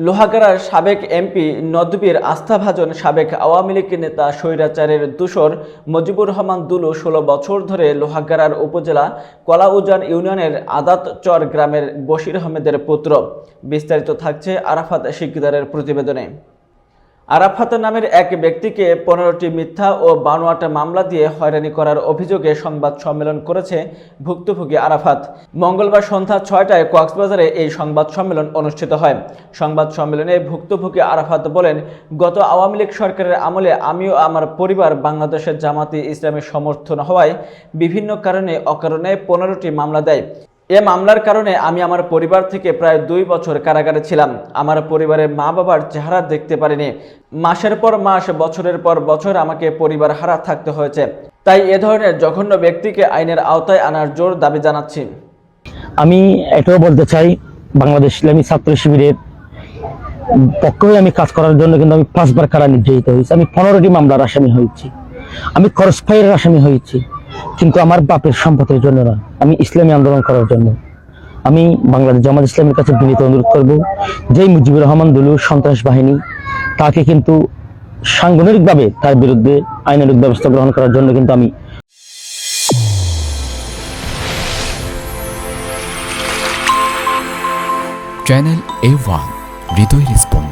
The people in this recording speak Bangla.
লোহাগাড়ার সাবেক এমপি নদবীর আস্থাভাজন সাবেক আওয়ামী লীগ নেতা স্বৈরাচারের দূষর মুজিবুর রহমান দুলু ১৬ বছর ধরে লোহাগাড়ার উপজেলা কলাউজান ইউনিয়নের আদাতচর গ্রামের বশির আহমেদের পুত্র। বিস্তারিত থাকছে আরাফাত শিকদারের প্রতিবেদনে। আরাফাত নামের এক ব্যক্তিকে ১৫টি মিথ্যা ও ৫২টা মামলা দিয়ে হয়রানি করার অভিযোগে সংবাদ সম্মেলন করেছে ভুক্তভোগী আরাফাত। মঙ্গলবার সন্ধ্যা ৬টায় কক্সবাজারে এই সংবাদ সম্মেলন অনুষ্ঠিত হয়। সংবাদ সম্মেলনে ভুক্তভোগী আরাফাত বলেন, গত আওয়ামী লীগ সরকারের আমলে আমিও আমার পরিবার বাংলাদেশের জামাতে ইসলামের সমর্থন হওয়ায় বিভিন্ন কারণে অকারণে ১৫টি মামলা দেয়। এ মামলার কারণে আমি আমার পরিবার থেকে প্রায় ২ বছর কারাগারে ছিলাম। আমার পরিবারের মা বাবার চেহারা দেখতে পারিনি। মাসের পর মাস, বছরের পর বছর আমাকে পরিবার হারা থাকতে হয়েছে। তাই এ ধরনের জঘন্য ব্যক্তিকে আইনের আওতায় আনার জোর দাবি জানাচ্ছি। আমি এটাও বলতে চাই, বাংলাদেশ ইসলামী ছাত্র শিবিরের পক্ষে আমি কাজ করার জন্য কিন্তু আমি ৫ বার কারা নির্যাতিত হয়েছি। আমি ১৫টি মামলার আসামি হয়েছি। আমি ক্রস ফায়ারের আসামি হয়েছি, কিন্তু আমার বাপের সম্পদের জন্য না, আমি ইসলামী আন্দোলন করার জন্য। আমি বাংলাদেশ জামাত ইসলামের কাছে বিনীত অনুরোধ করব, যেই মুজিবুর রহমান দুলু সন্ত্রাস বাহিনী, তাকে কিন্তু সাংগঠনিকভাবে তার বিরুদ্ধে আইনানুগ ব্যবস্থা গ্রহণ করার জন্য কিন্তু আমি চ্যানেল A1 হৃদয় রেসপন্স।